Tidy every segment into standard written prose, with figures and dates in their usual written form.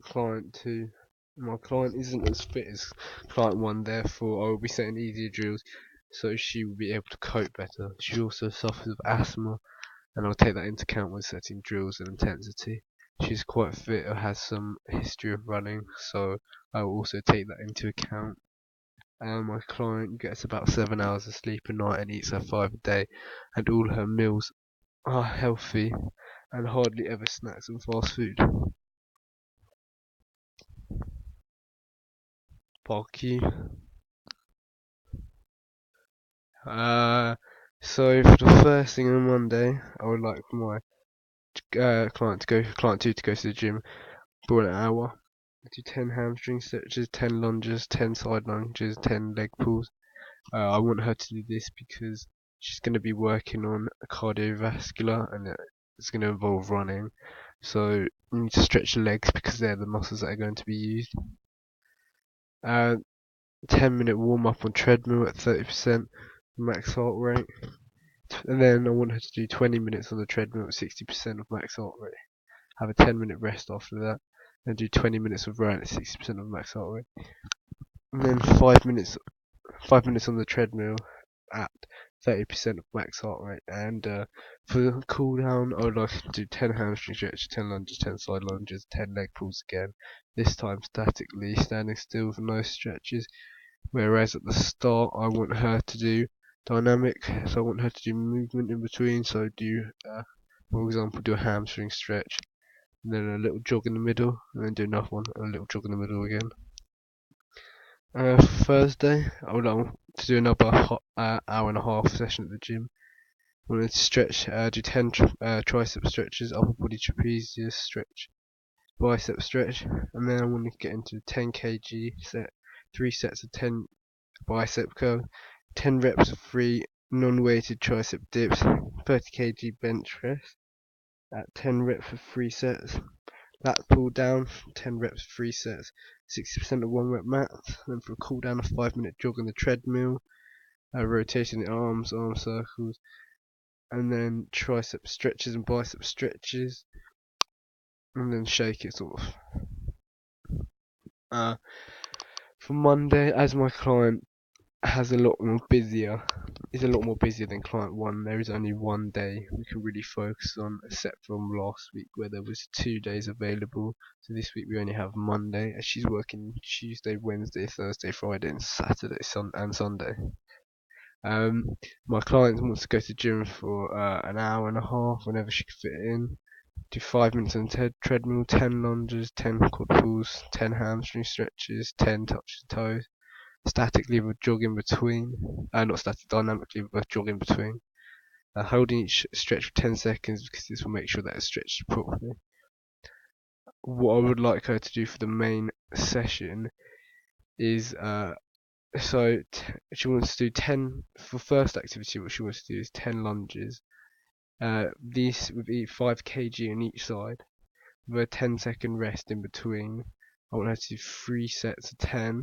client 2. My client isn't as fit as client 1, therefore I will be setting easier drills so she will be able to cope better. She also suffers of asthma, and I'll take that into account when setting drills and intensity. She's quite fit or has some history of running, so I will also take that into account. My client gets about 7 hours of sleep a night and eats her 5 a day, and all her meals are healthy and hardly ever snacks and fast food. Park you. So for the first thing on Monday, I would like for my client 2 to go to the gym for an hour. Do 10 hamstring stretches, 10 lunges, 10 side lunges, 10 leg pulls. I want her to do this because she's going to be working on cardiovascular, and it's going to involve running. So you need to stretch the legs because they're the muscles that are going to be used. 10-minute warm up on treadmill at 30% max heart rate. And then I want her to do 20 minutes on the treadmill at 60% of max heart rate. Have a 10-minute rest after that. Then do 20 minutes of run at 60% of max heart rate. And then 5 minutes on the treadmill at 30% of max heart rate. And for the cool down, I would like to do 10 hamstring stretches, 10 lunges, 10 side lunges, 10 leg pulls again. This time statically, standing still with no stretches. Whereas at the start, I want her to do dynamic, so I want her to do movement in between. So do, for example, do a hamstring stretch, and then a little jog in the middle, and then do another one, and a little jog in the middle again. Thursday, I would like to do another hour and a half session at the gym. I want to stretch, do 10 tricep stretches, upper body trapezius stretch, bicep stretch, and then I want to get into 10 kg set, 3 sets of 10 bicep curl, 10 reps of 3 non-weighted tricep dips, 30 kg bench press at 10 reps for 3 sets. Lat pull down, 10 reps, 3 sets, 60% of 1 rep max. Then for a cool down, a 5-minute jog on the treadmill, rotating the arms, arm circles, and then tricep stretches and bicep stretches, and then shake it sort of. For Monday, as my client is a lot more busier than client 1, there is only one day we can really focus on, except from last week where there was 2 days available. So this week we only have Monday, as she's working Tuesday, Wednesday, Thursday, Friday, and Saturday, and Sunday. My client wants to go to the gym for an hour and a half whenever she can fit it in. Do 5 minutes on the treadmill, 10 lunges, 10 quad pulls, 10 hamstring stretches, 10 touch the toes. Statically with jog in between, not static, dynamically with jog in between. Holding each stretch for 10 seconds because this will make sure that it's stretched properly. What I would like her to do for the main session is, she wants to do 10, for first activity what she wants to do is 10 lunges. These would be 5 kg on each side, with a 10-second rest in between. I want her to do 3 sets of 10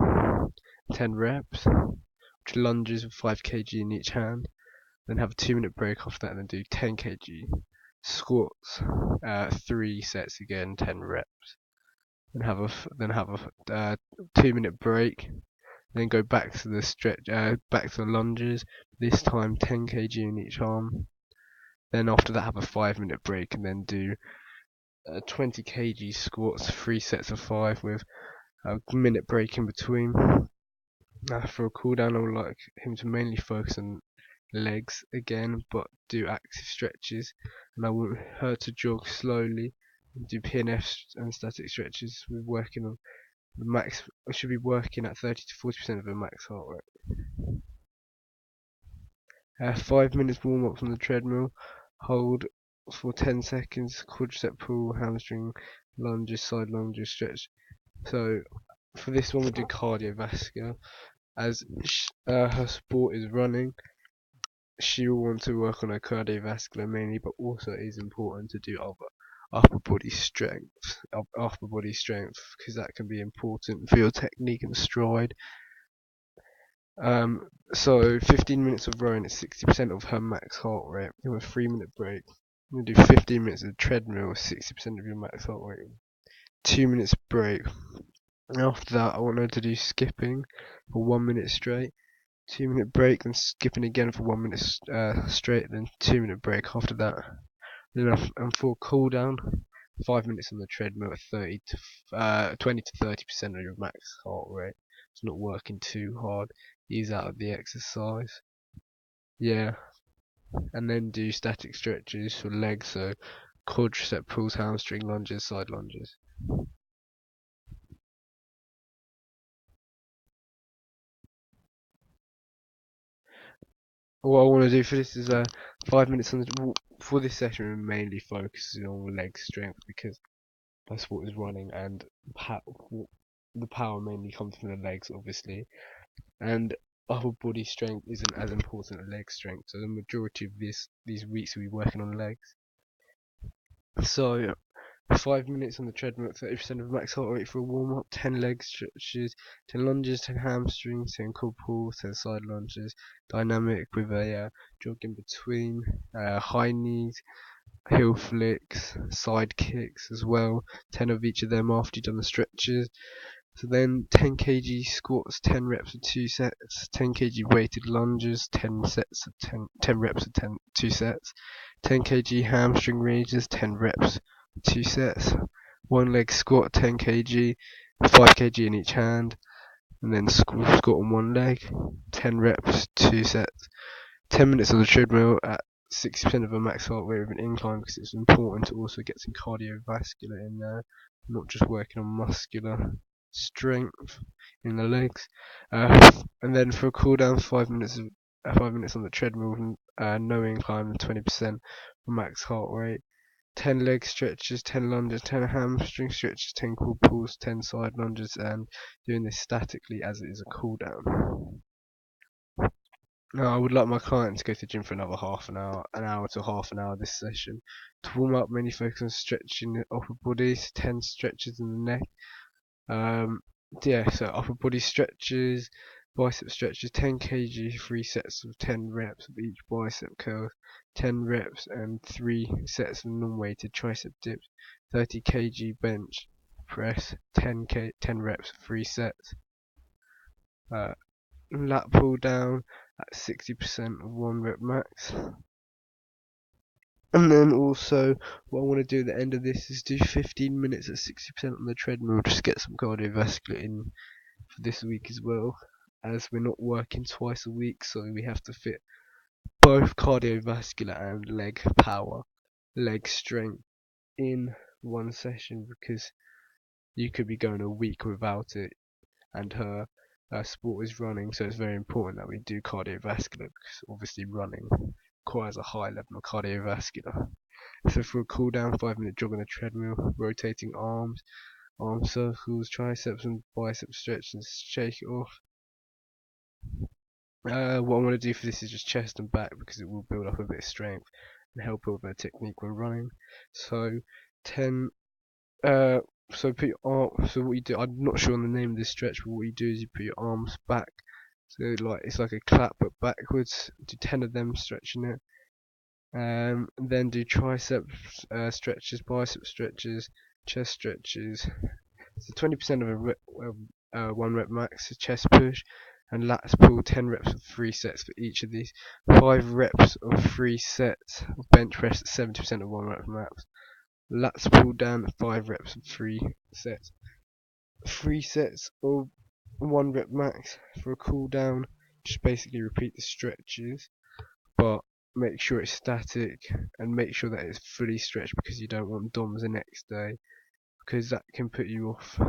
reps, which lunges with 5 kg in each hand, then have a 2-minute break after that, and then do 10 kg squats, 3 sets again, 10 reps, then have a 2-minute break, then go back to the stretch, back to the lunges, this time 10 kg in each arm. Then after that have a 5-minute break, and then do 20 kg squats, 3 sets of 5 with a minute break in between. For a cool down, I would like him to mainly focus on legs again, but do active stretches, and I want her to jog slowly and do PNF and static stretches. We're working on the max. I should be working at 30 to 40% of her max heart rate. 5 minutes warm up on the treadmill. Hold for 10 seconds. Quadricep pull, hamstring lunges, side lunges, stretch. So for this one we do cardiovascular. As her sport is running, she will want to work on her cardiovascular mainly, but also it is important to do other upper body strength, because that can be important for your technique and stride. So 15 minutes of rowing at 60% of her max heart rate, with a 3-minute break. You do 15 minutes of treadmill with 60% of your max heart rate. 2 minutes break. And after that, I want her to do skipping for 1 minute straight. 2 minute break, then skipping again for 1 minute straight, then 2 minute break after that. And for cool down, 5 minutes on the treadmill at 20 to 30% of your max heart rate. It's not working too hard. Ease out of the exercise. Yeah, and then do static stretches for legs, so quadricep pulls, hamstring lunges, side lunges. What I want to do for this is 5 minutes on for this session. We're mainly focusing on leg strength because that's what is running, and the power mainly comes from the legs, obviously, and upper body strength isn't as important as leg strength. So the majority of these weeks we'll be working on legs. So 5 minutes on the treadmill at 30% of max heart rate for a warm up, 10 leg stretches, 10 lunges, 10 hamstrings, 10 quad pulls, 10 side lunges, dynamic with a jog in between, high knees, heel flicks, side kicks as well, 10 of each of them after you've done the stretches. So then 10 kg squats, 10 reps of 2 sets, 10 kg weighted lunges, 10 sets of 10 reps of 2 sets, 10 kg hamstring raises, 10 reps, 2 sets, 1 leg squat, 10 kg, 5 kg in each hand, and then squat on 1 leg, 10 reps, 2 sets, 10 minutes on the treadmill at 60% of a max heart rate with an incline, because it's important to also get some cardiovascular in there, not just working on muscular strength in the legs. And then for a cool down, 5 minutes on the treadmill, no incline, 20% max heart rate. 10 leg stretches, 10 lunges, 10 hamstring stretches, 10 quad pulls, 10 side lunges, and doing this statically as it is a cool down. Now, I would like my client to go to the gym for another an hour to half an hour this session. To warm up, mainly focus on stretching the upper body, 10 stretches in the neck. Yeah, so upper body stretches, bicep stretches, 10 kg, 3 sets of 10 reps of each bicep curl, 10 reps and 3 sets of non-weighted tricep dips, 30 kg bench press, 10 reps, 3 sets. Lat pull down at 60% of 1 rep max. And then also, what I want to do at the end of this is do 15 minutes at 60% on the treadmill, just get some cardiovascular in for this week as well, as we're not working twice a week, so we have to fit both cardiovascular and leg power, leg strength in one session, because you could be going a week without it, and her sport is running, so it's very important that we do cardiovascular, because obviously running requires a high level of cardiovascular. So for a cool down, 5 minute jog on the treadmill, rotating arm circles, triceps and bicep stretch and shake it off. What I want to do for this is just chest and back, because it will build up a bit of strength and help build their technique when running. So 10 so put your arm, so what you do, I'm not sure on the name of this stretch, but what you do is you put your arms back, so like it's like a clap but backwards. Do 10 of them stretching it. Then do triceps stretches, bicep stretches, chest stretches. So 20% of a 1 rep max chest push, and lats pull 10 reps of 3 sets for each of these. 5 reps of 3 sets of bench press at 70% of 1 rep max. Lats pull down at 5 reps of 3 sets. 3 sets of 1 rep max for a cool down. Just basically repeat the stretches, but make sure it's static and make sure that it's fully stretched, because you don't want DOMs the next day, because that can put you off